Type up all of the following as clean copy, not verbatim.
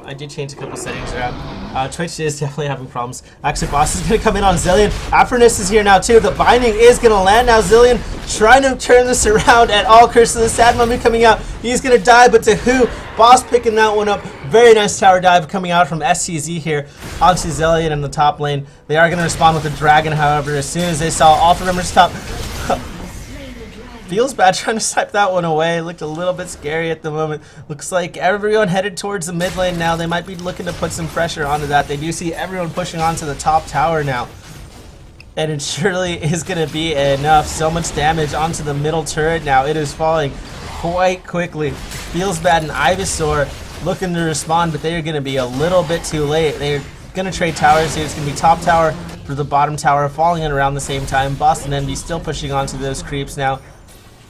I did change a couple settings around. Twitch is definitely having problems. Actually, Boss is going to come in on Zillion. Afronist is here now, too. The binding is going to land now. Zillion trying to turn this around at all. Curse of the Sad Mummy coming out. He's going to die, but to who? Boss picking that one up. Very nice tower dive coming out from STZ here onto Zillion in the top lane. They are going to respond with a dragon, however, as soon as they saw all three members top. Feels bad trying to snipe that one away. Looked a little bit scary at the moment. Looks like everyone headed towards the mid lane now. They might be looking to put some pressure onto that. They do see everyone pushing onto the top tower now. And it surely is going to be enough. So much damage onto the middle turret now. It is falling quite quickly. Feels bad and Ivysaur looking to respond, but they are going to be a little bit too late. They're going to trade towers here. It's going to be top tower for the bottom tower falling in around the same time. Boston Envy still pushing onto those creeps now.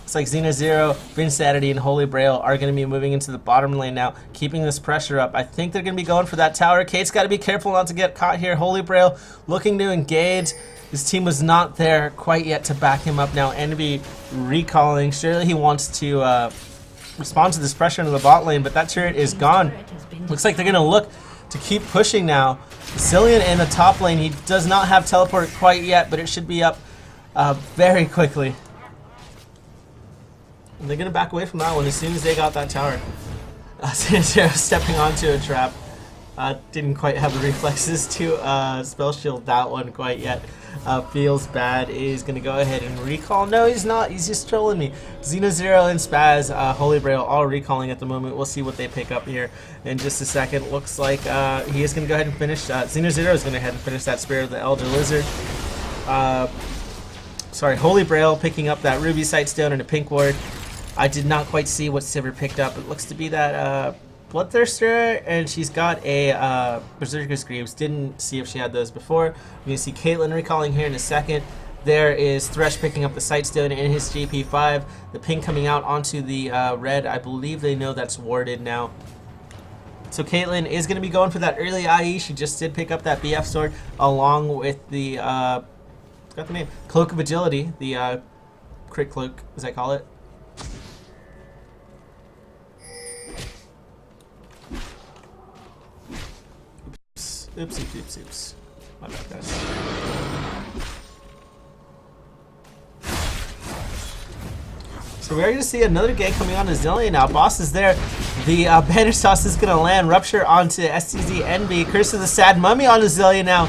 It's like Xena Zero, Vinsanity, and Holy Braille are going to be moving into the bottom lane now, keeping this pressure up. I think they're going to be going for that tower. Kate's got to be careful not to get caught here. Holy Braille looking to engage. His team was not there quite yet to back him up now. Envy recalling. Surely he wants to respond to this pressure into the bot lane, but that turret is gone. Looks like they're going to look to keep pushing now. Cillian in the top lane. He does not have teleport quite yet, but it should be up very quickly. And they're going to back away from that one as soon as they got that tower. Zero stepping onto a trap. Didn't quite have the reflexes to spell shield that one quite yet. Feels bad. Is going to go ahead and recall. No, he's not. He's just trolling me. Xena Zero and Spaz, Holy Braille, all recalling at the moment. We'll see what they pick up here in just a second. Looks like he is going to go ahead and finish. Xena Zero is going to go ahead and finish that Spirit of the Elder Lizard. Sorry, Holy Braille picking up that Ruby Sightstone and a Pink Ward. I did not quite see what Sivir picked up. It looks to be that Bloodthirster, and she's got a Berserker's Greaves. Didn't see if she had those before. You're going to see Caitlyn recalling here in a second. There is Thresh picking up the Sightstone in his GP5. The pink coming out onto the red. I believe they know that's warded now. So Caitlyn is going to be going for that early IE. She just did pick up that BF sword along with the, got the name, Cloak of Agility, the crit cloak, as I call it. Oops. My bad, guys. So we're going to see another gank coming on to Zillion now. Boss is there. The Banish Toss is going to land. Rupture onto STZ Envy. Curse of the Sad Mummy on to Zillion now.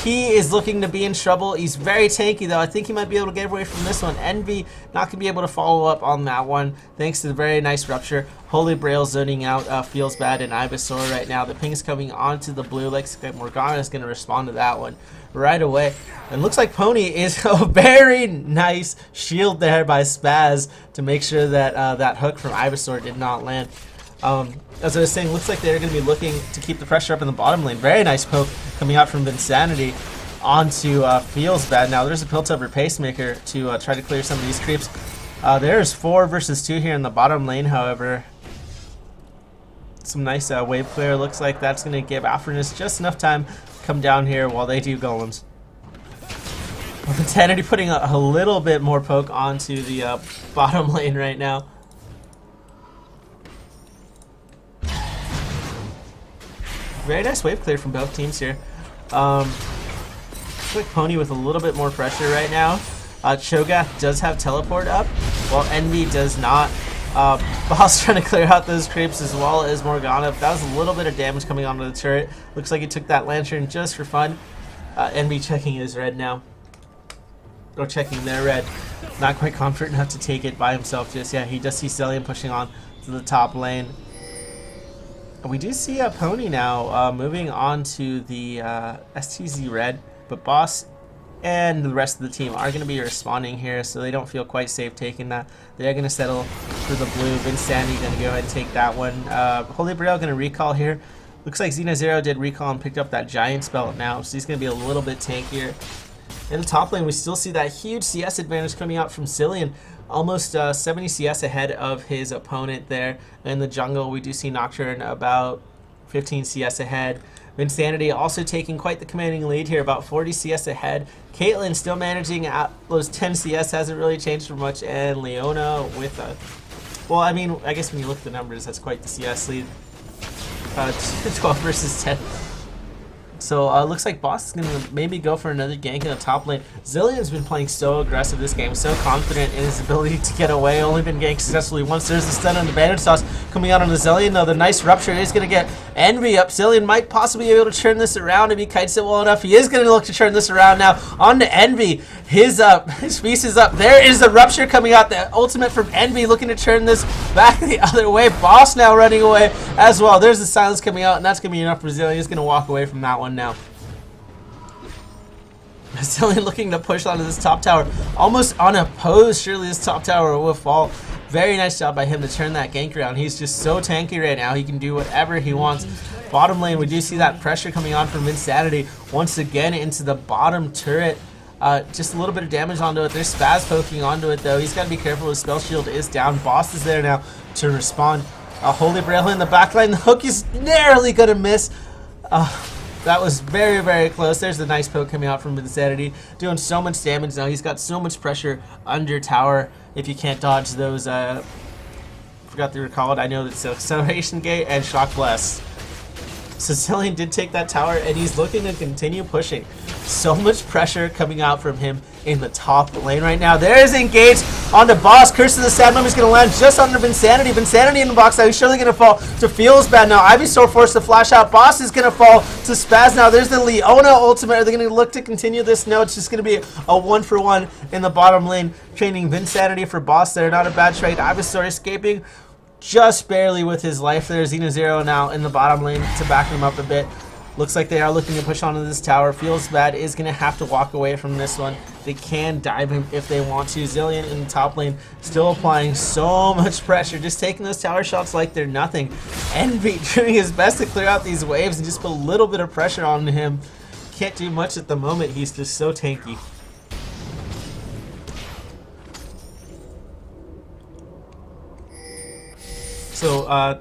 He is looking to be in trouble. He's very tanky, though. I think he might be able to get away from this one. Envy not going to be able to follow up on that one, thanks to the very nice Rupture. Holy Braille zoning out. Feels bad in Ivysaur right now. The ping's coming onto the blue. Like Morgana is going to respond to that one right away. And looks like Pony is a very nice shield there by Spaz to make sure that that hook from Ivysaur did not land. As I was saying, looks like they're going to be looking to keep the pressure up in the bottom lane. Very nice poke coming out from Vinsanity onto Feels Bad. Now there's a Piltover Pacemaker to try to clear some of these creeps. There's 4 versus 2 here in the bottom lane, however. Some nice wave clear. Looks like that's going to give Afronist just enough time to come down here while they do golems. Vinsanity putting a little bit more poke onto the bottom lane right now. Very nice wave clear from both teams here. Quick Pony with a little bit more pressure right now. Cho'Gath does have teleport up, while Envy does not. Boss trying to clear out those creeps as well as Morgana. That was a little bit of damage coming onto the turret. Looks like he took that lantern just for fun. Envy checking his red now. Or checking their red. Not quite confident enough to take it by himself just yet. He does see Cillian pushing on to the top lane. We do see a Pony now moving on to the STZ red, but Boss and the rest of the team are going to be responding here, so they don't feel quite safe taking that. They're going to settle for the blue. Vinsanity going to go ahead and take that one. Holy Braille going to recall here. Looks like Xena Zero did recall and picked up that giant spell now, so he's going to be a little bit tankier. In the top lane, we still see that huge CS advantage coming out from Cillian. Almost 70 CS ahead of his opponent there. In the jungle, we do see Nocturne about 15 CS ahead. Vinsanity also taking quite the commanding lead here, about 40 CS ahead. Caitlyn still managing at those 10 CS, hasn't really changed for much. And Leona with a... Well, I mean, I guess when you look at the numbers, that's quite the CS lead. 12 versus 10. So looks like Boss is gonna maybe go for another gank in the top lane. Zillion's been playing so aggressive this game, so confident in his ability to get away. Only been ganked successfully once. There's the stun on the bandage toss coming out on the Zillion, though. The nice rupture is gonna get Envy up. Zillion might possibly be able to turn this around if he kites it well enough. He is gonna look to turn this around now. On to Envy. His piece is up. There is the rupture coming out. The ultimate from Envy looking to turn this back the other way. Boss now running away as well. There's the silence coming out, and that's gonna be enough for Zillion. He's gonna walk away from that one now. Zillion looking to push onto this top tower, almost unopposed. Surely this top tower will fall. Very nice job by him to turn that gank around. He's just so tanky right now. He can do whatever he wants. Bottom lane, we do see that pressure coming on from Insanity once again into the bottom turret. Just a little bit of damage onto it. There's Spaz poking onto it though. He's got to be careful. His spell shield is down. Boss is there now to respond. Holy Grail in the backline. The hook is narrowly going to miss. That was very, very close. There's the nice poke coming out from Insanity. Doing so much damage now. He's got so much pressure under tower if you can't dodge those. Forgot they were called. I know it's Acceleration Gate and Shock Blast. So Zillion did take that tower, and he's looking to continue pushing. So much pressure coming out from him in the top lane right now. There is Engage onto Boss. Curse of the Sad Mummy is going to land just under Vinsanity. Vinsanity in the box now. He's surely going to fall to Feels Bad now. Ivysaur forced to flash out. Boss is going to fall to Spaz now. There's the Leona ultimate. Are they going to look to continue this? No, it's just going to be a 1-for-1 in the bottom lane. Training Vinsanity for Boss there. Not a bad trade. Ivysaur escaping just barely with his life there. Xena Zero now in the bottom lane to back him up a bit. Looks like they are looking to push onto this tower. Feels Bad is going to have to walk away from this one. They can dive him if they want to. Zillion in the top lane still applying so much pressure, just taking those tower shots like they're nothing. Envy doing his best to clear out these waves and just put a little bit of pressure on him. Can't do much at the moment. He's just so tanky. So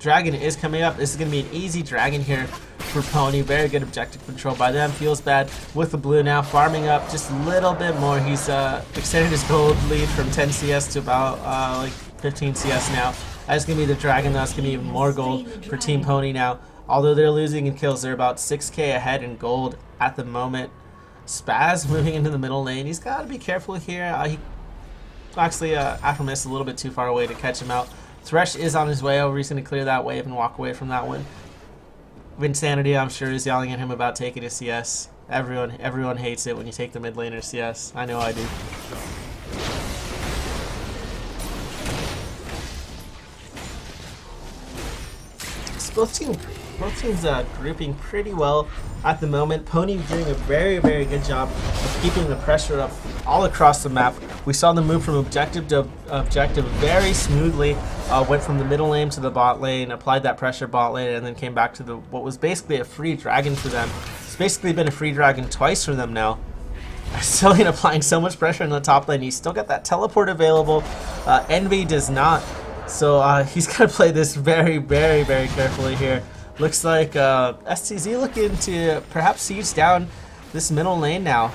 Dragon is coming up. This is going to be an easy Dragon here for Pony. Very good objective control by them. Feels Bad with the blue now, farming up just a little bit more. He's extended his gold lead from 10 CS to about like 15 CS now. That's going to be the Dragon. That's going to be even more gold for Team Pony now. Although they're losing in kills, they're about 6k ahead in gold at the moment. Spaz moving into the middle lane. He's got to be careful here. He actually Afromiss a little bit too far away to catch him out. Thresh is on his way over. He's going to clear that wave and walk away from that one. Vinsanity, I'm sure, is yelling at him about taking his CS. Everyone hates it when you take the mid laner CS. I know I do. So both teams grouping pretty well at the moment. Pony doing a very, very good job of keeping the pressure up all across the map. We saw them move from objective to objective very smoothly. Went from the middle lane to the bot lane, applied that pressure bot lane, and then came back to what was basically a free dragon for them. It's basically been a free dragon twice for them now. Still applying so much pressure in the top lane. He's still got that teleport available. Envy does not. So he's going to play this very, very, very carefully here. Looks like STZ looking to perhaps siege down this middle lane now.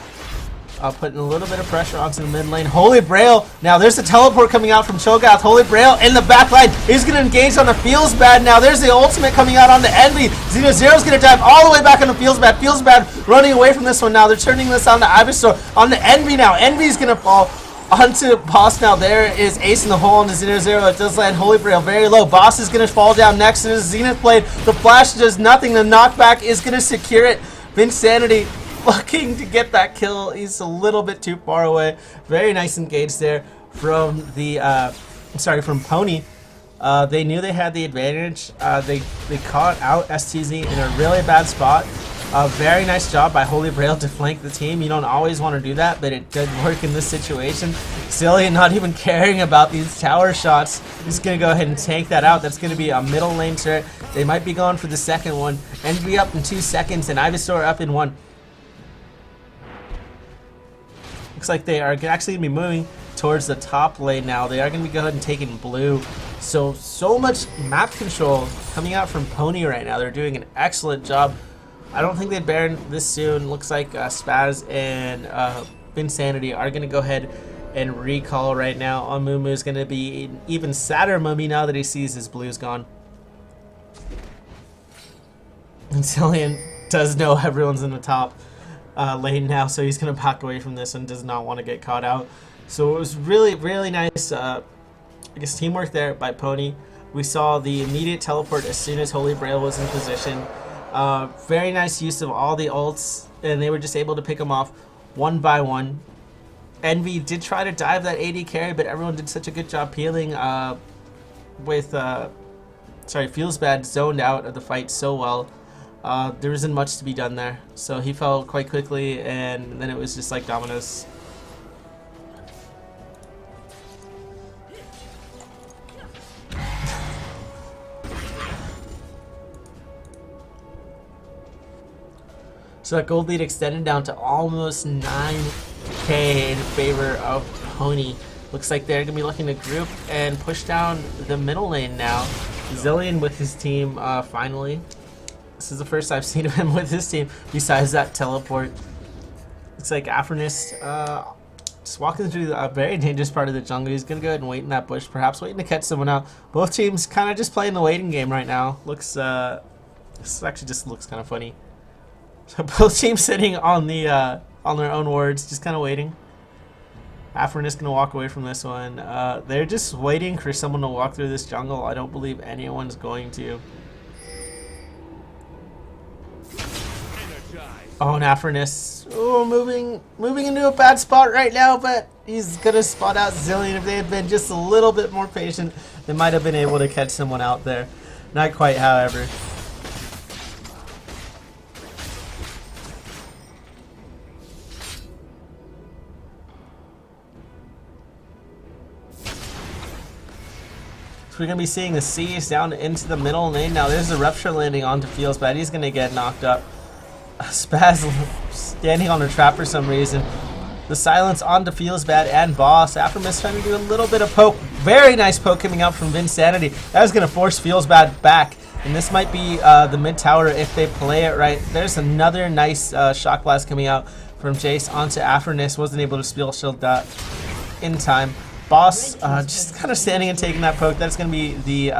Putting a little bit of pressure onto the mid lane. Holy Braille. Now there's the teleport coming out from Cho'Gath. Holy Braille in the back line. He's going to engage on the Feels Bad now. There's the ultimate coming out on the Envy. Xena Zero's going to dive all the way back on the Feels Bad. Feels Bad running away from this one now. They're turning this on to Ivysaur. On the Envy now. Envy's going to fall onto Boss now. There is Ace in the hole on the Xena Zero. It does land Holy Braille very low. Boss is going to fall down next to his Zenith Blade. The flash does nothing. The knockback is going to secure it. Vinsanity looking to get that kill. He's a little bit too far away. Very nice engage there from the from Pony. They knew they had the advantage. They caught out STZ in a really bad spot. Very nice job by Holy Braille to flank the team. You don't always want to do that, but it did work in this situation. Zillion not even caring about these tower shots. He's going to go ahead and tank that out. That's going to be a middle lane turret. They might be going for the second one. Envy up in 2 seconds and Ivysaur up in 1. Looks like they are actually going to be moving towards the top lane now. They are going to be go ahead and taking blue. So much map control coming out from Pony right now. They're doing an excellent job. I don't think they'd Baron this soon. Looks like Spaz and Vinsanity are going to go ahead and recall right now. Amumu is going to be an even sadder mummy now that he sees his blues gone. And Zillion does know everyone's in the top lane now, so he's going to back away from this and does not want to get caught out. So it was really, really nice, I guess, teamwork there by Pony. We saw the immediate teleport as soon as Holy Grail was in position. Very nice use of all the ults, and they were just able to pick them off one by one. Envy did try to dive that AD carry, but everyone did such a good job peeling with, Feels Bad zoned out of the fight so well. There isn't much to be done there. So he fell quite quickly, and then it was just like dominoes. So that gold lead extended down to almost 9k in favor of Pony. Looks like they're going to be looking to group and push down the middle lane now. Zillion with his team finally. This is the first I've seen of him with his team besides that teleport. It's like Afronis just walking through a very dangerous part of the jungle. He's going to go ahead and wait in that bush, perhaps waiting to catch someone out. Both teams kind of just playing the waiting game right now. This actually just looks kind of funny. So both teams sitting on their own wards, just kind of waiting. Afronis going to walk away from this one. They're just waiting for someone to walk through this jungle. I don't believe anyone's going to. Oh, and Afronis, moving into a bad spot right now, but he's going to spot out Zillion. If they had been just a little bit more patient, they might have been able to catch someone out there. Not quite, however. We're going to be seeing the C's down into the middle lane. Now there's a Rupture landing onto Feels Bad. He's going to get knocked up. Spaz standing on a trap for some reason. The silence onto Feels Bad and Boss. Afromis trying to do a little bit of poke. Very nice poke coming out from Vinsanity. That is going to force Feels Bad back. And this might be the mid tower if they play it right. There's another nice shock blast coming out from Jace onto Afronis. Wasn't able to Spiel Shield that in time. Boss just kind of standing and taking that poke. That's going to be the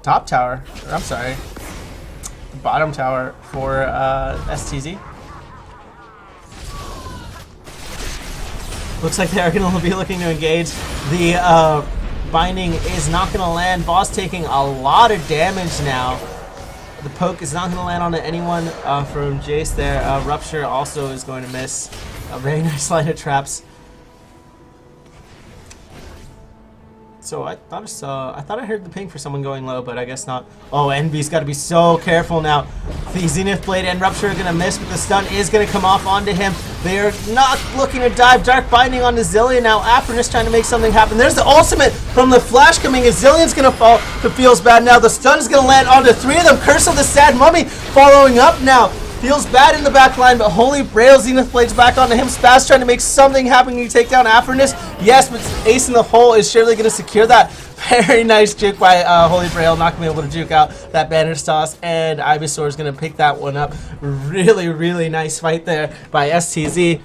top tower. Or, I'm sorry, the bottom tower for STZ. Looks like they're going to be looking to engage. The binding is not going to land. Boss taking a lot of damage now. The poke is not going to land on anyone from Jace there. Rupture also is going to miss. A very nice line of traps. So I thought I heard the ping for someone going low, but I guess not. Oh, Envy's got to be so careful now. The Zenith Blade and Rupture are going to miss, but the stun is going to come off onto him. They are not looking to dive. Dark Binding onto Zillion now. Afronis trying to make something happen. There's the ultimate from the Flash coming as Zillion's going to fall to Feels Bad now. The stun is going to land onto three of them. Curse of the Sad Mummy following up now. Feels Bad in the back line, but Holy Grail Zenith Blades back onto him. Spaz trying to make something happen. Can you take down Afronis? Yes, but Ace in the Hole is surely going to secure that. Very nice juke by Holy Grail. Not going to be able to juke out that Bandage Toss, and Ivysaur is going to pick that one up. Really, really nice fight there by STZ.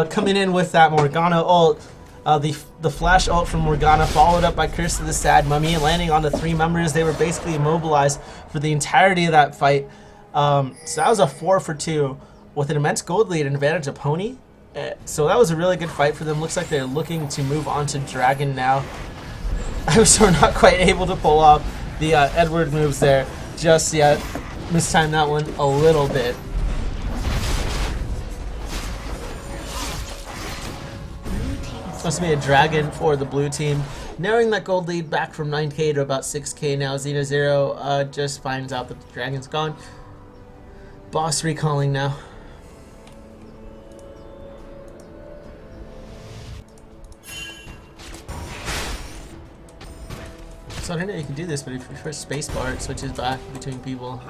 Coming in with that Morgana ult. The flash ult from Morgana followed up by Curse of the Sad Mummy, landing on the three members. They were basically immobilized for the entirety of that fight. So that was a 4 for 2 with an immense gold lead and advantage of Pony. So that was a really good fight for them. Looks like they're looking to move on to Dragon now. I was not quite able to pull off the Edward moves there just yet. Mistimed that one a little bit. It's supposed to be a Dragon for the blue team. Narrowing that gold lead back from 9k to about 6k now. Xena Zero just finds out that the Dragon's gone. Boss recalling now. So I don't know if you can do this, but if you press spacebar, it switches back between people.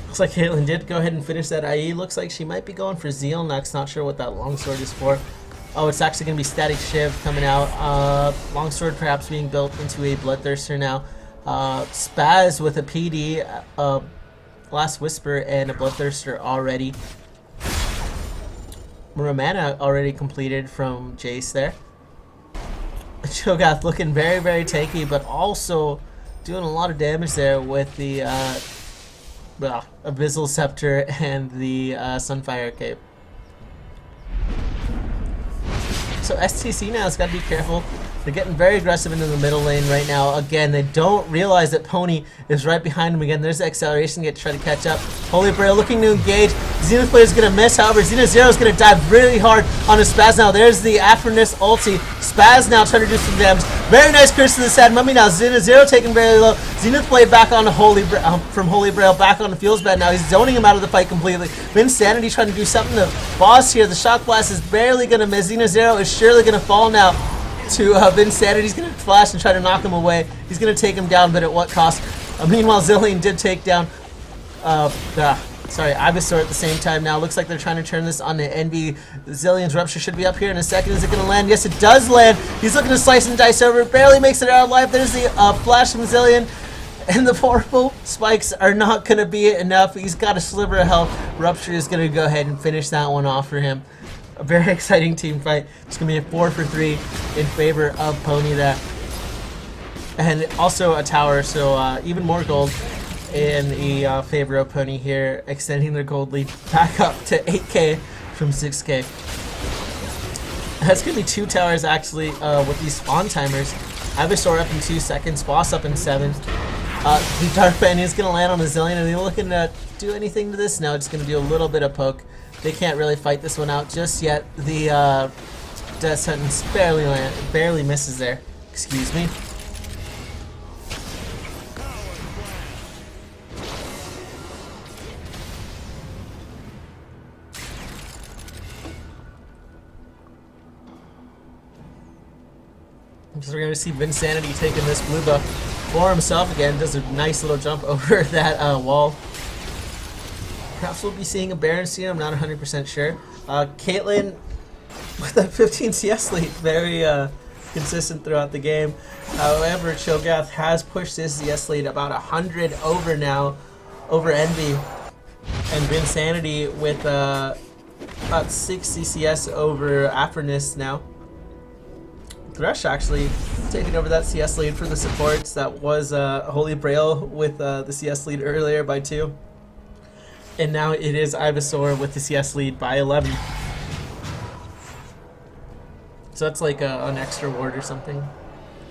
Looks like Caitlyn did go ahead and finish that IE. Looks like she might be going for Zeal next. Not sure what that longsword is for. Oh, it's actually going to be Static Shiv coming out. Longsword perhaps being built into a Bloodthirster now. Spaz with a PD, Last Whisper, and a Bloodthirster already. Romana already completed from Jace there. Cho'Gath looking very, very tanky, but also doing a lot of damage there with the Abyssal Scepter and the Sunfire Cape. So STC now has got to be careful. They're getting very aggressive into the middle lane right now. Again, they don't realize that Pony is right behind him again. There's the acceleration to try to catch up. Holy Braille looking to engage. Zenith player is going to miss. However, Zenith Zero is going to dive really hard on his Spaz now. There's the Afternis ulti. Spaz now trying to do some damage. Very nice curse to the Sad Mummy now. Zenith Zero taking very low. Zenith blade back on from Holy Braille back on the Feels Bad now. He's zoning him out of the fight completely. Vinsanity trying to do something to Boss here. The Shock Blast is barely going to miss. Zenith Zero is surely going to fall now to Vinsanity. He's going to flash and try to knock him away. He's going to take him down, but at what cost? Meanwhile, Zilean did take down Ivysaur at the same time now. Looks like they're trying to turn this on to Envy. Zilean's Rupture should be up here in a second. Is it going to land? Yes, it does land. He's looking to slice and dice over. Barely makes it out alive. There's the flash from Zilean. And the purple spikes are not going to be enough. He's got a sliver of health. Rupture is going to go ahead and finish that one off for him. A very exciting team fight. It's going to be a 4 for 3 in favor of Pony there. And also a tower, so even more gold in the favor of Pony here, extending their gold lead back up to 8k from 6k. That's going to be 2 towers actually with these spawn timers. Ivysaur up in 2 seconds, Boss up in 7. The Dark Band is going to land on the Zilean. Are they looking to do anything to this? No, it's going to do a little bit of poke. They can't really fight this one out just yet. The Death Sentence barely misses there. Excuse me. So we're going to see Vinsanity taking this blue buff for himself again. Does a nice little jump over that wall. Perhaps we'll be seeing a Baron soon. I'm not 100% sure. Caitlyn with a 15 CS lead. Very consistent throughout the game. However, Cho'Gath has pushed his CS lead about 100 over now over Envy. And Vinsanity with about 60 CS over Afternis now. Thresh actually taking over that CS lead for the supports. That was Holy Braille with the CS lead earlier by 2. And now it is Ivysaur with the CS lead by 11. So that's like an extra ward or something,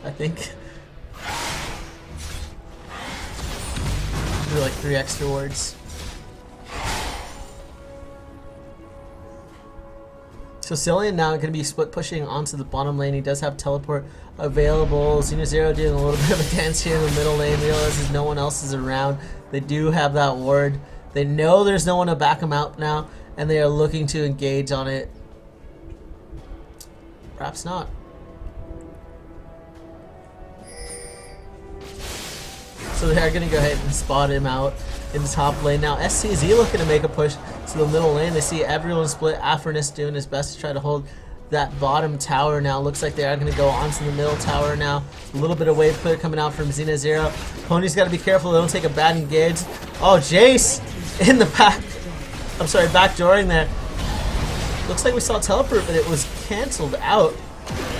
I think. Do like 3 extra wards. So Zilean now going to be split pushing onto the bottom lane. He does have teleport available. Zenith Zero doing a little bit of a dance here in the middle lane. Realizes no one else is around. They do have that ward. They know there's no one to back them out now, and they are looking to engage on it. Perhaps not. So they are going to go ahead and spot him out in the top lane. Now STZ looking to make a push to the middle lane. They see everyone split. Afternis doing his best to try to hold that bottom tower now. Looks like they are going to go onto the middle tower now. A little bit of wave clear coming out from Zenith Zero. Pony's got to be careful they don't take a bad engage. Oh, Jace in the back. I'm sorry, backdooring there. Looks like we saw teleport, but it was cancelled out.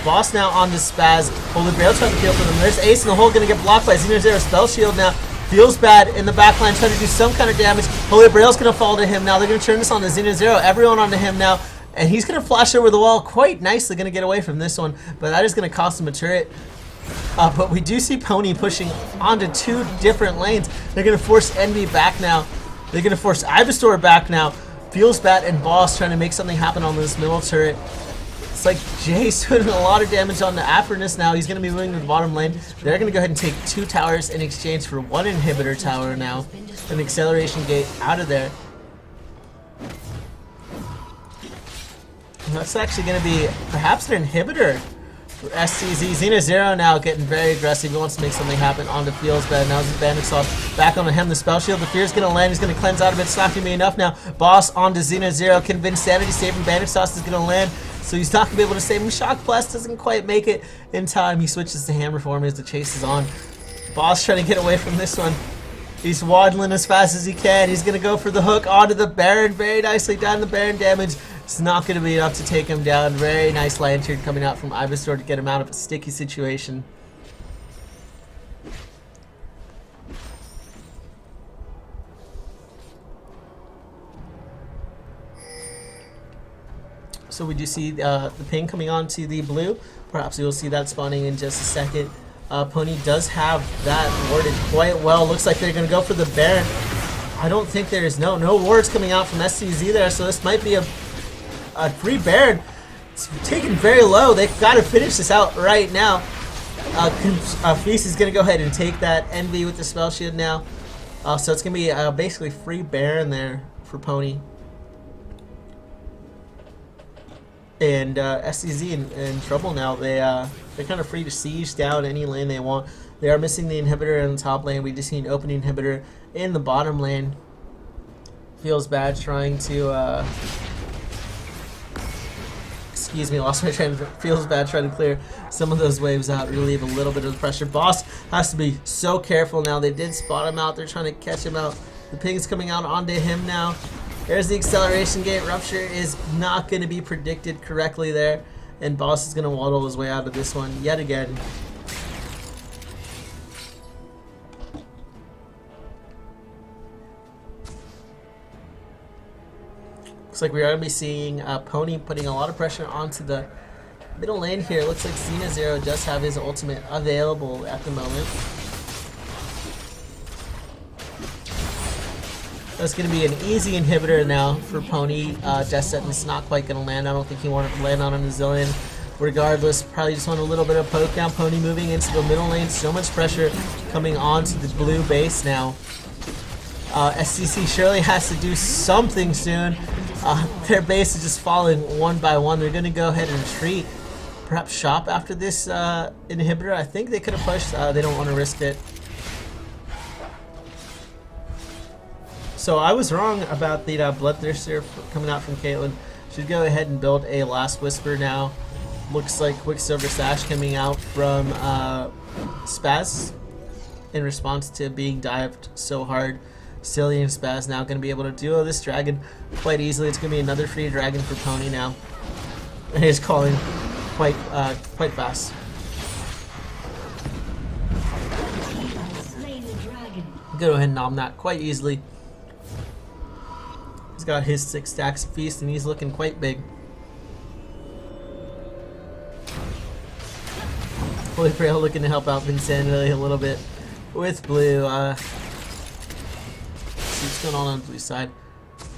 Boss now on the Spaz. Holy Grail trying to kill for them. There's Ace in the hole, going to get blocked by Zenith Zero. Spell Shield now. Feels bad in the backline, trying to do some kind of damage. Holy Braille's going to fall to him now. They're going to turn this on to Zenith Zero. Everyone onto him now. And he's going to flash over the wall quite nicely. Going to get away from this one. But that is going to cost him a turret. But we do see Pony pushing onto 2 different lanes. They're going to force Envy back now. They're going to force Ivysaur back now. Feels bad and Boss trying to make something happen on this middle turret. It's like Jace doing a lot of damage on the Afternis now. He's going to be moving to the bottom lane. They're going to go ahead and take 2 towers in exchange for 1 inhibitor tower now. An acceleration gate out of there. And that's actually going to be perhaps an inhibitor for STZ. Zenith Zero now getting very aggressive. He wants to make something happen on the Feels Bed. Now the Bandit Sauce back onto him. The Spell Shield. The Fear's going to land. He's going to cleanse out of it. It's not going to be enough now. Boss onto Zenith Zero. Convince Sanity save from Bandit Sauce is going to land. So he's not going to be able to save him. Shock Blast doesn't quite make it in time. He switches to Hammer Form as the chase is on. Boss trying to get away from this one. He's waddling as fast as he can. He's going to go for the hook onto the Baron. Very nicely done. The Baron damage It's not going to be enough to take him down. Very nice lantern coming out from Ivysaur to get him out of a sticky situation. So we do see the ping coming on to the blue. Perhaps you'll see that spawning in just a second. Pony does have that warded quite well. Looks like they're going to go for the Baron. I don't think there's no wards coming out from STZ there, so this might be a free Baron. It's taken very low. They've got to finish this out right now. Feast is going to go ahead and take that Envy with the spell shield now. So it's going to be basically free Baron there for Pony. And STZ in trouble now. They're kind of free to siege down any lane they want. They are missing the inhibitor in the top lane. We just see an open inhibitor in the bottom lane. Feels bad trying to excuse me, lost my train of thought. Feels bad trying to clear some of those waves out, relieve a little bit of the pressure. Boss has to be so careful now. They did spot him out. They're trying to catch him out. The ping's coming out onto him now. There's the acceleration gate. Rupture is not going to be predicted correctly there. And Boss is going to waddle his way out of this one yet again. Looks like we are going to be seeing Pony putting a lot of pressure onto the middle lane here. Looks like Xena Zero does have his ultimate available at the moment. That's going to be an easy inhibitor now for Pony. Death Sentence not quite going to land. I don't think he wanted to land on a Zillion. Regardless, probably just want a little bit of poke down. Pony moving into the middle lane. So much pressure coming onto the blue base now. SCC surely has to do something soon. Their base is just falling one by one. They're going to go ahead and retreat. Perhaps shop after this inhibitor. I think they could have pushed. They don't want to risk it. So I was wrong about the Bloodthirster coming out from Caitlyn. Should go ahead and build a Last Whisper now. Looks like Quicksilver Sash coming out from Spaz in response to being dived so hard. Silly and Spaz now going to be able to duo this dragon quite easily. It's going to be another free dragon for Pony now. And he's calling quite fast. Go ahead and nom that quite easily. He's got his 6 stacks of feast and he's looking quite big. Holy Grail looking to help out Vincenzo a little bit with blue. See what's going on the blue side.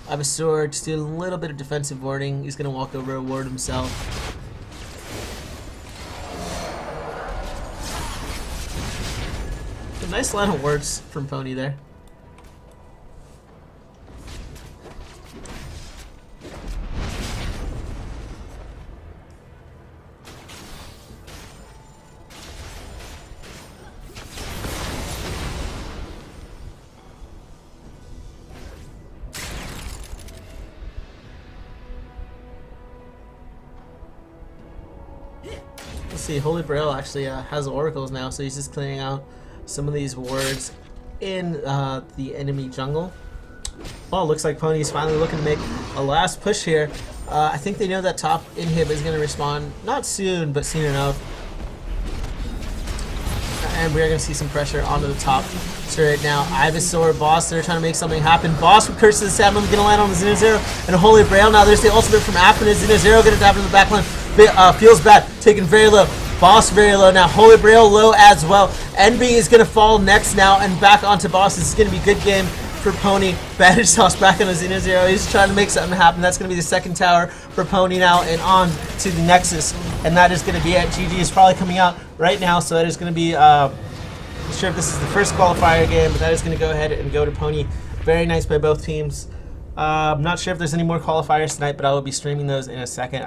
Ivysaur just doing a little bit of defensive warding. He's going to walk over and ward himself. A nice line of words from Pony there. Let's see, Holy Grail actually has oracles now, so he's just clearing out some of these wards in the enemy jungle. Well, looks like Pony's finally looking to make a last push here. I think they know that top inhib is going to respawn, not soon, but soon enough. And we're going to see some pressure onto the top turret now. Ivysaur, Boss, they're trying to make something happen. Boss with Curse of the Sad Moment going to land on the Xena Zero and a Holy Grail. Now there's the ultimate from Apple. Xena Zero going to dive into the backline. Feels bad, taken very low. Boss very low now. Holy Grail low as well. Envy is going to fall next now and back onto Boss. This is going to be a good game for Pony. Bandage toss back on the Xena Zero. He's trying to make something happen. That's going to be the second tower for Pony now and on to the Nexus. And that is going to be it. GG is probably coming out right now, so that is going to be, I'm not sure if this is the first qualifier game, but that is going to go ahead and go to Pony. Very nice by both teams. I'm not sure if there's any more qualifiers tonight, but I will be streaming those in a second.